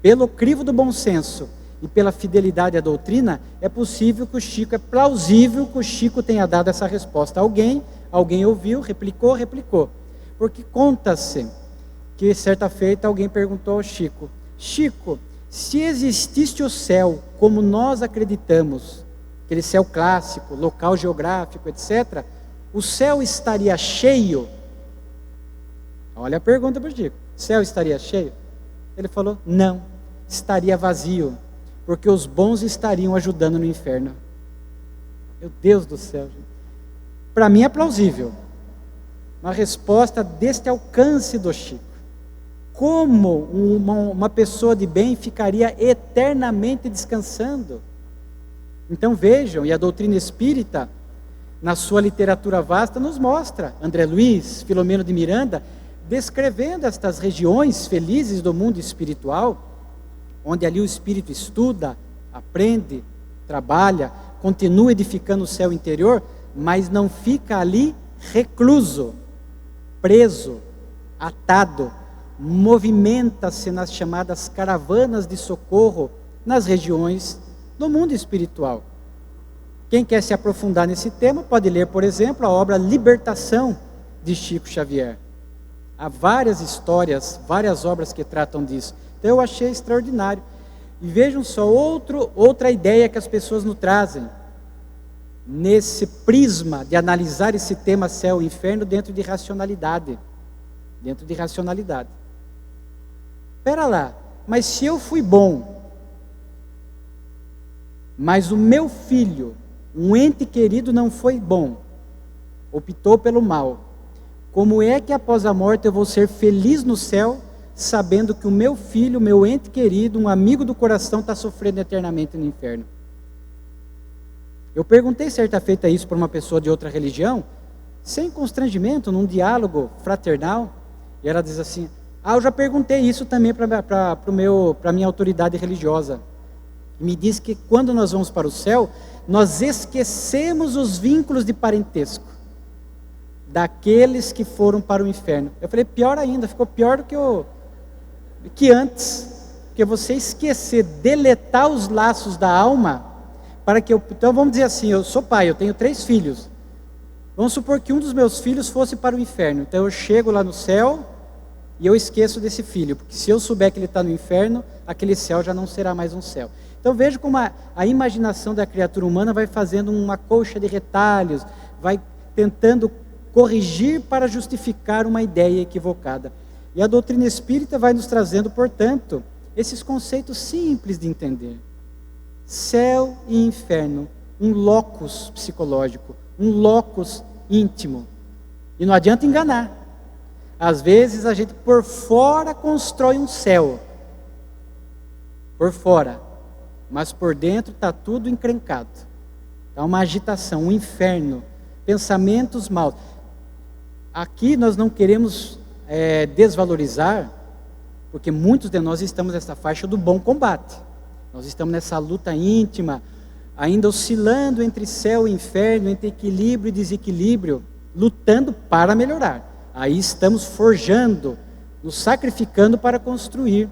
pelo crivo do bom senso e pela fidelidade à doutrina, é possível que o Chico, é plausível que o Chico tenha dado essa resposta a alguém ouviu, replicou. Porque conta-se que certa feita alguém perguntou ao Chico: Chico, se existisse o céu como nós acreditamos, aquele céu clássico, local geográfico, etc., o céu estaria cheio? Olha a pergunta para o Chico: o céu estaria cheio? Ele falou: não, estaria vazio, porque os bons estariam ajudando no inferno. Meu Deus do céu, gente. Para mim é plausível uma resposta deste alcance do Chico. Como uma pessoa de bem ficaria eternamente descansando? Então vejam, e a doutrina espírita, na sua literatura vasta, nos mostra, André Luiz, Filomeno de Miranda, descrevendo estas regiões felizes do mundo espiritual, onde ali o espírito estuda, aprende, trabalha, continua edificando o céu interior, mas não fica ali recluso, preso, atado, movimenta-se nas chamadas caravanas de socorro nas regiões do mundo espiritual. Quem quer se aprofundar nesse tema pode ler, por exemplo, a obra Libertação de Chico Xavier. Há várias histórias, várias obras que tratam disso. Então eu achei extraordinário. E vejam só outra ideia que as pessoas nos trazem, nesse prisma de analisar esse tema céu e inferno dentro de racionalidade. Espera lá, mas se eu fui bom, mas o meu filho, um ente querido, não foi bom, optou pelo mal, como é que após a morte eu vou ser feliz no céu, sabendo que o meu filho, meu ente querido, um amigo do coração, está sofrendo eternamente no inferno? Eu perguntei certa feita isso para uma pessoa de outra religião, sem constrangimento, num diálogo fraternal, e ela diz assim: eu já perguntei isso também para a minha autoridade religiosa. Me diz que quando nós vamos para o céu, nós esquecemos os vínculos de parentesco daqueles que foram para o inferno. Eu falei: pior ainda, ficou pior do que antes, porque você esquecer, deletar os laços da alma, para que então vamos dizer assim, eu sou pai, eu tenho 3 filhos, Vamos supor que um dos meus filhos fosse para o inferno. Então eu chego lá no céu e eu esqueço desse filho, porque se eu souber que ele está no inferno, aquele céu já não será mais um céu. Então veja como a imaginação da criatura humana vai fazendo uma colcha de retalhos, vai tentando corrigir para justificar uma ideia equivocada. E a doutrina espírita vai nos trazendo, portanto, esses conceitos simples de entender. Céu e inferno, um locus psicológico, um locus íntimo. E não adianta enganar. Às vezes a gente por fora constrói um céu. Por fora. Mas por dentro está tudo encrencado. Está uma agitação, um inferno. Pensamentos maus. Aqui nós não queremos desvalorizar, porque muitos de nós estamos nessa faixa do bom combate. Nós estamos nessa luta íntima, ainda oscilando entre céu e inferno, entre equilíbrio e desequilíbrio, lutando para melhorar. Aí estamos forjando, nos sacrificando para construir,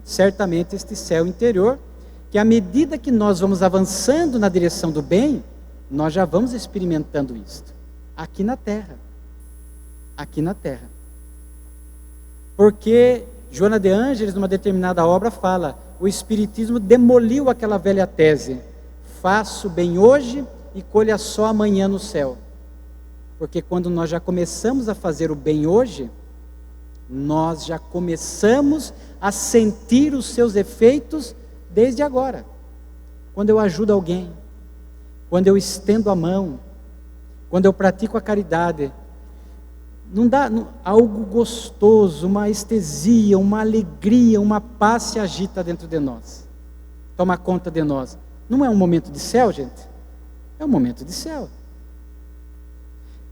certamente, este céu interior, que à medida que nós vamos avançando na direção do bem, nós já vamos experimentando isto, aqui na Terra. Aqui na Terra. Porque Joana de Ângeles, numa determinada obra, fala, o Espiritismo demoliu aquela velha tese, faço bem hoje e colha só amanhã no céu. Porque quando nós já começamos a fazer o bem hoje, nós já começamos a sentir os seus efeitos desde agora. Quando eu ajudo alguém, quando eu estendo a mão, quando eu pratico a caridade, não dá algo gostoso, uma estesia, uma alegria, uma paz se agita dentro de nós. Toma conta de nós. Não é um momento de céu, gente? É um momento de céu.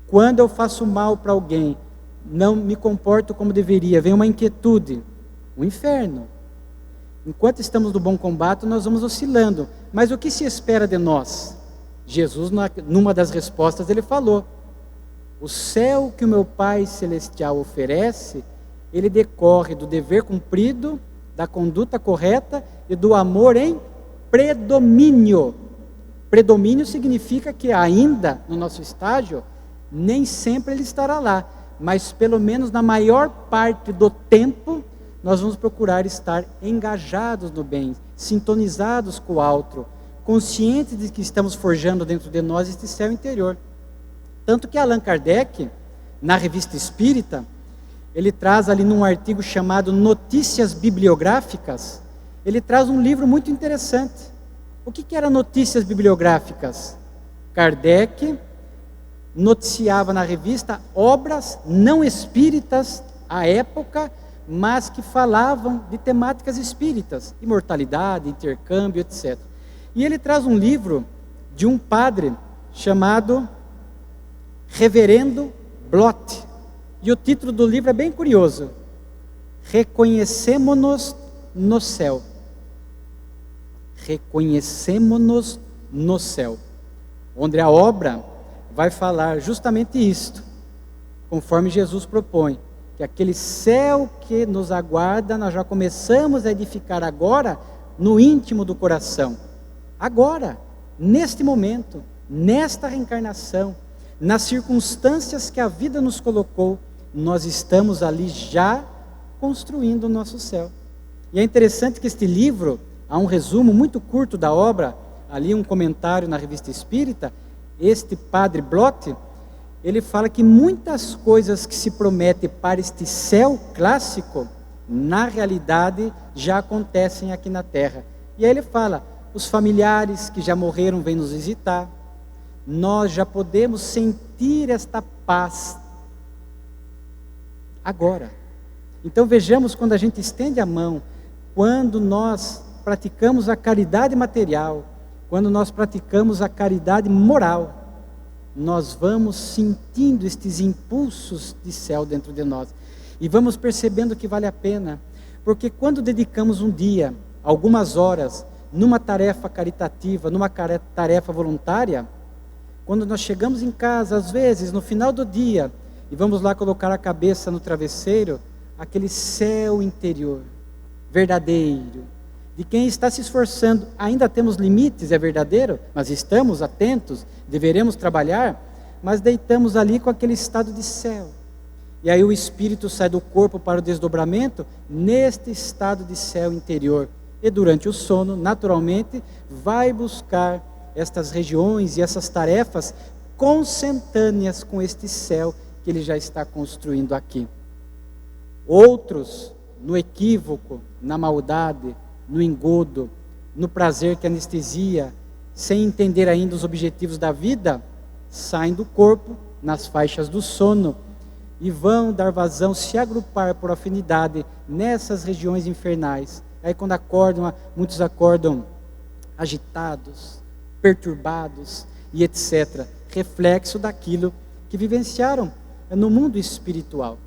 Quando eu faço mal para alguém, não me comporto como deveria, vem uma inquietude, o inferno. Enquanto estamos no bom combate, nós vamos oscilando. Mas o que se espera de nós? Jesus, numa das respostas, ele falou, o céu que o meu Pai Celestial oferece, ele decorre do dever cumprido, da conduta correta e do amor em predomínio. Predomínio significa que ainda, no nosso estágio, nem sempre ele estará lá, mas pelo menos na maior parte do tempo, nós vamos procurar estar engajados no bem, sintonizados com o alto, conscientes de que estamos forjando dentro de nós este céu interior. Tanto que Allan Kardec, na Revista Espírita, ele traz ali num artigo chamado Notícias Bibliográficas, ele traz um livro muito interessante. O que eram notícias bibliográficas? Kardec noticiava na revista obras não espíritas à época, mas que falavam de temáticas espíritas, imortalidade, intercâmbio, etc. E ele traz um livro de um padre chamado Reverendo Blot. E o título do livro é bem curioso. Reconhecemo-nos no céu. Reconhecemo-nos no céu. Onde a obra vai falar justamente isto, conforme Jesus propõe, que aquele céu que nos aguarda, nós já começamos a edificar agora, no íntimo do coração. Agora, neste momento, nesta reencarnação, nas circunstâncias que a vida nos colocou, nós estamos ali já construindo o nosso céu. E é interessante que este livro, há um resumo muito curto da obra, ali um comentário na Revista Espírita, este padre Blot, ele fala que muitas coisas que se prometem para este céu clássico, na realidade já acontecem aqui na Terra. E aí ele fala, os familiares que já morreram vêm nos visitar, nós já podemos sentir esta paz agora. Então vejamos, quando a gente estende a mão, quando nós praticamos a caridade material, quando nós praticamos a caridade moral, nós vamos sentindo estes impulsos de céu dentro de nós. E vamos percebendo que vale a pena. Porque quando dedicamos um dia, algumas horas, numa tarefa caritativa, numa tarefa voluntária, quando nós chegamos em casa, às vezes, no final do dia, e vamos lá colocar a cabeça no travesseiro, aquele céu interior, verdadeiro, de quem está se esforçando. Ainda temos limites, é verdadeiro, mas estamos atentos, deveremos trabalhar, mas deitamos ali com aquele estado de céu. E aí o espírito sai do corpo para o desdobramento neste estado de céu interior. E durante o sono, naturalmente, vai buscar estas regiões e essas tarefas consentâneas com este céu que ele já está construindo aqui. Outros, no equívoco, na maldade, no engodo, no prazer que anestesia, sem entender ainda os objetivos da vida, saem do corpo nas faixas do sono e vão dar vazão, se agrupar por afinidade nessas regiões infernais. Aí quando acordam, muitos acordam agitados, perturbados e etc. Reflexo daquilo que vivenciaram no mundo espiritual.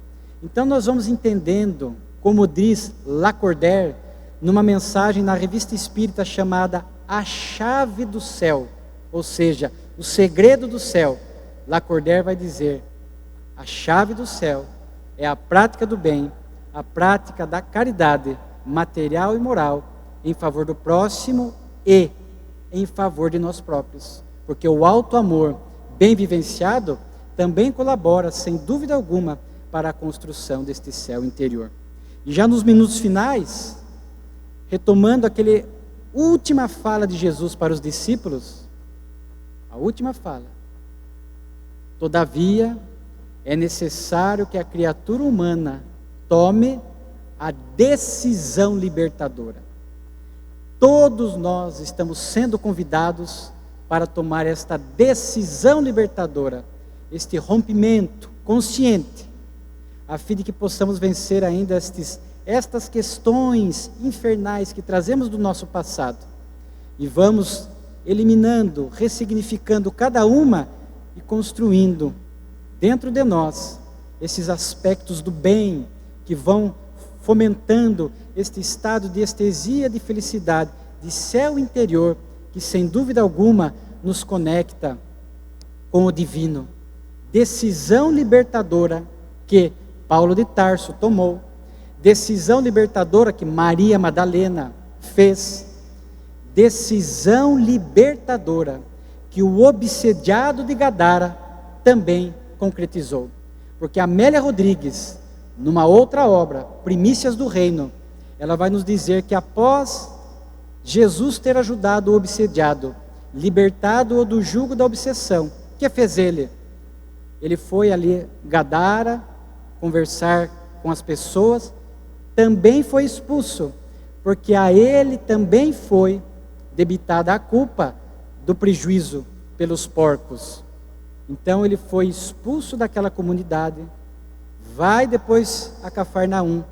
Então nós vamos entendendo, como diz Lacordaire, numa mensagem na Revista Espírita chamada A Chave do Céu, ou seja, o segredo do céu. Lacordaire vai dizer: a chave do céu é a prática do bem, a prática da caridade material e moral em favor do próximo e em favor de nós próprios. Porque o alto amor bem vivenciado também colabora, sem dúvida alguma, para a construção deste céu interior. E já nos minutos finais, retomando aquele última fala de Jesus para os discípulos, a última fala: todavia, é necessário que a criatura humana tome a decisão libertadora. Todos nós estamos sendo convidados para tomar esta decisão libertadora, este rompimento consciente, a fim de que possamos vencer ainda estas questões infernais que trazemos do nosso passado. E vamos eliminando, ressignificando cada uma e construindo dentro de nós esses aspectos do bem que vão fomentando este estado de estesia, de felicidade, de céu interior, que sem dúvida alguma nos conecta com o divino. Decisão libertadora que Paulo de Tarso tomou, decisão libertadora que Maria Madalena fez, decisão libertadora que o obsediado de Gadara também concretizou. Porque Amélia Rodrigues, numa outra obra, Primícias do Reino, ela vai nos dizer que após Jesus ter ajudado o obsediado, libertado-o do jugo da obsessão, o que fez ele? Ele foi ali, Gadara, conversar com as pessoas, também foi expulso, porque a ele também foi debitada a culpa do prejuízo pelos porcos. Então ele foi expulso daquela comunidade, vai depois a Cafarnaum,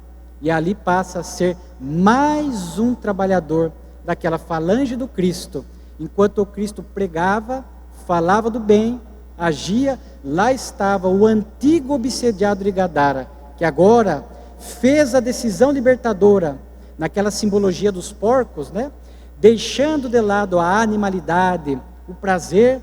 e ali passa a ser mais um trabalhador daquela falange do Cristo. Enquanto o Cristo pregava, falava do bem, agia, lá estava o antigo obsediado de Gadara, que agora fez a decisão libertadora, naquela simbologia dos porcos, né? Deixando de lado a animalidade, o prazer,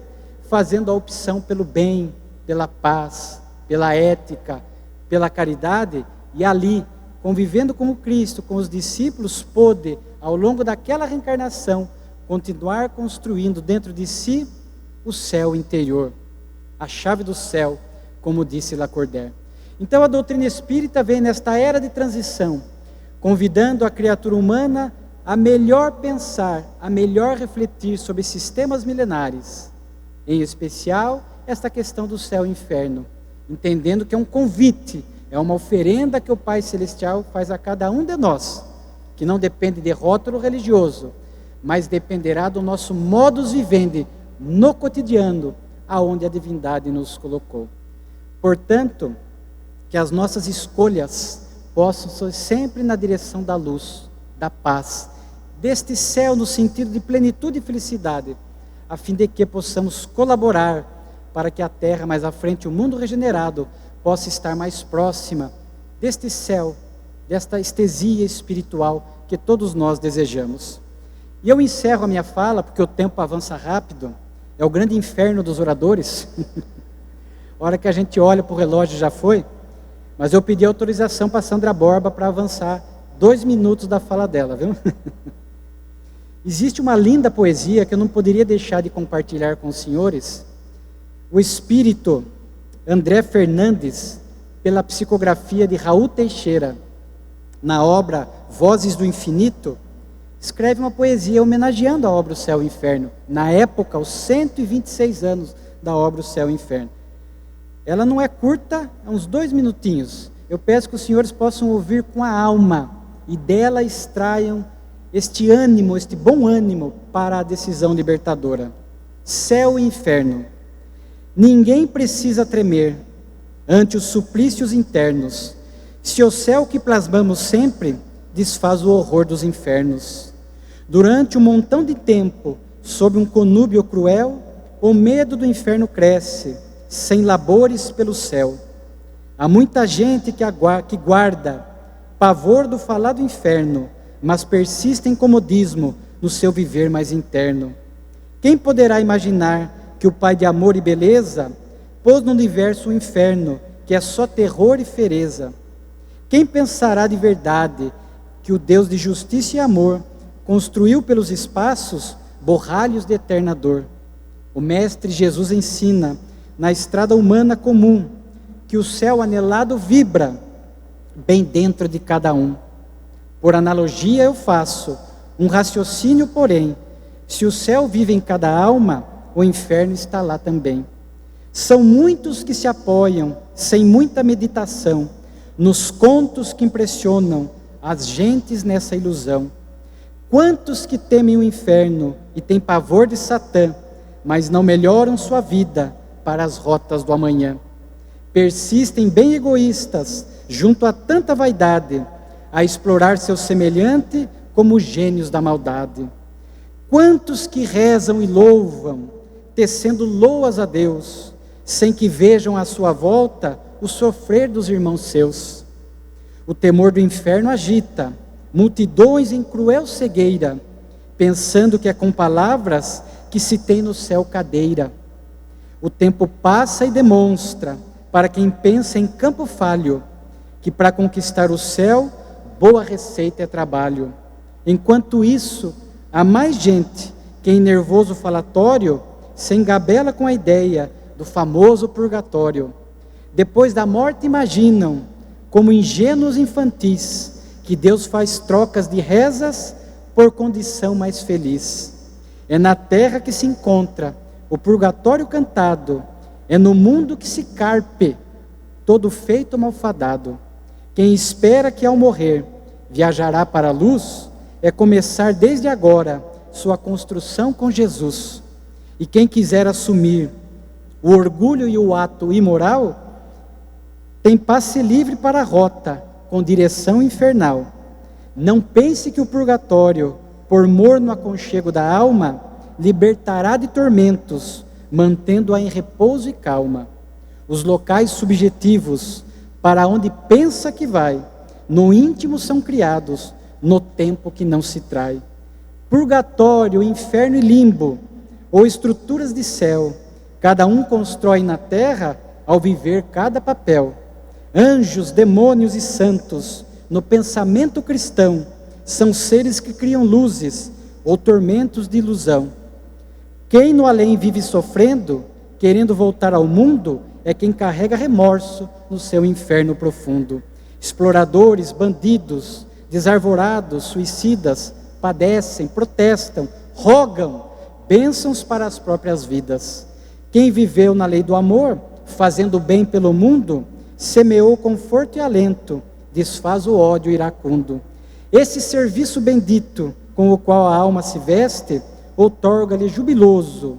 fazendo a opção pelo bem, pela paz, pela ética, pela caridade, e ali, convivendo com o Cristo, com os discípulos, pôde, ao longo daquela reencarnação, continuar construindo dentro de si o céu interior, a chave do céu, como disse Lacordaire. Então a doutrina espírita vem nesta era de transição, convidando a criatura humana a melhor pensar, a melhor refletir sobre sistemas milenares, em especial esta questão do céu e inferno, entendendo que é um convite, é uma oferenda que o Pai Celestial faz a cada um de nós, que não depende de rótulo religioso, mas dependerá do nosso modus vivendi no cotidiano, aonde a divindade nos colocou. Portanto, que as nossas escolhas possam ser sempre na direção da luz, da paz, deste céu no sentido de plenitude e felicidade, a fim de que possamos colaborar para que a Terra, mais à frente, o mundo regenerado, possa estar mais próxima deste céu, desta estesia espiritual que todos nós desejamos. E eu encerro a minha fala, porque o tempo avança rápido, é o grande inferno dos oradores. A hora que a gente olha para o relógio já foi, mas eu pedi autorização para a Sandra Borba para avançar 2 minutos da fala dela, viu? Existe uma linda poesia que eu não poderia deixar de compartilhar com os senhores. O espírito André Fernandes, pela psicografia de Raul Teixeira, na obra Vozes do Infinito, escreve uma poesia homenageando a obra O Céu e o Inferno, na época, os 126 anos da obra O Céu e o Inferno. Ela não é curta, é uns 2 minutinhos. Eu peço que os senhores possam ouvir com a alma e dela extraiam este ânimo, este bom ânimo para a decisão libertadora. Céu e Inferno. Ninguém precisa tremer ante os suplícios internos, se o céu que plasmamos sempre desfaz o horror dos infernos. Durante um montão de tempo, sob um conúbio cruel, o medo do inferno cresce, sem labores pelo céu. Há muita gente que guarda pavor do falado inferno, mas persiste em comodismo no seu viver mais interno. Quem poderá imaginar que o Pai de amor e beleza pôs no universo o inferno, que é só terror e fereza? Quem pensará de verdade que o Deus de justiça e amor construiu pelos espaços borralhos de eterna dor? O Mestre Jesus ensina, na estrada humana comum, que o céu anelado vibra bem dentro de cada um. Por analogia eu faço um raciocínio, porém, se o céu vive em cada alma, o inferno está lá também. São muitos que se apoiam, sem muita meditação, nos contos que impressionam as gentes nessa ilusão. Quantos que temem o inferno e têm pavor de Satã, mas não melhoram sua vida para as rotas do amanhã. Persistem bem egoístas, junto a tanta vaidade, a explorar seu semelhante como gênios da maldade. Quantos que rezam e louvam, tecendo loas a Deus, sem que vejam à sua volta o sofrer dos irmãos seus. O temor do inferno agita multidões em cruel cegueira, pensando que é com palavras que se tem no céu cadeira. O tempo passa e demonstra, para quem pensa em campo falho, que para conquistar o céu, boa receita é trabalho. Enquanto isso, há mais gente que em nervoso falatório se engabela com a ideia do famoso purgatório. Depois da morte imaginam, como ingênuos infantis, que Deus faz trocas de rezas por condição mais feliz. É na terra que se encontra o purgatório cantado, é no mundo que se carpe todo feito malfadado. Quem espera que ao morrer viajará para a luz, é começar desde agora sua construção com Jesus. E quem quiser assumir o orgulho e o ato imoral, tem passe livre para a rota, com direção infernal. Não pense que o purgatório, por morno aconchego da alma, libertará de tormentos, mantendo-a em repouso e calma. Os locais subjetivos, para onde pensa que vai, no íntimo são criados, no tempo que não se trai. Purgatório, inferno e limbo, ou estruturas de céu, cada um constrói na terra ao viver cada papel. Anjos, demônios e santos, no pensamento cristão, são seres que criam luzes ou tormentos de ilusão. Quem no além vive sofrendo, querendo voltar ao mundo, é quem carrega remorso no seu inferno profundo. Exploradores, bandidos, desarvorados, suicidas, padecem, protestam, rogam bênçãos para as próprias vidas. Quem viveu na lei do amor, fazendo bem pelo mundo, semeou conforto e alento, desfaz o ódio iracundo. Esse serviço bendito, com o qual a alma se veste, outorga-lhe jubiloso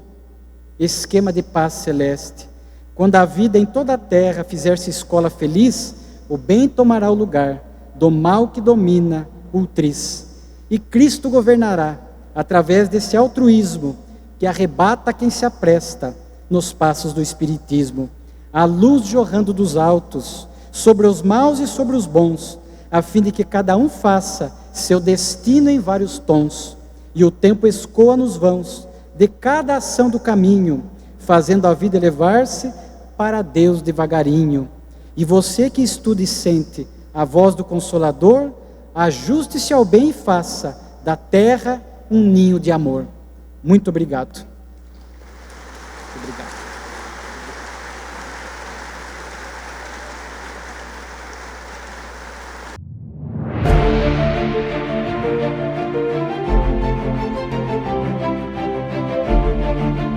esquema de paz celeste. Quando a vida em toda a terra fizer-se escola feliz, o bem tomará o lugar do mal que domina o ultriz. E Cristo governará, através desse altruísmo, que arrebata quem se apresta nos passos do Espiritismo. A luz jorrando dos altos, sobre os maus e sobre os bons, a fim de que cada um faça seu destino em vários tons, e o tempo escoa nos vãos de cada ação do caminho, fazendo a vida elevar-se para Deus devagarinho. E você que estuda e sente a voz do Consolador, ajuste-se ao bem e faça da terra um ninho de amor. Muito obrigado. Muito obrigado. Amém.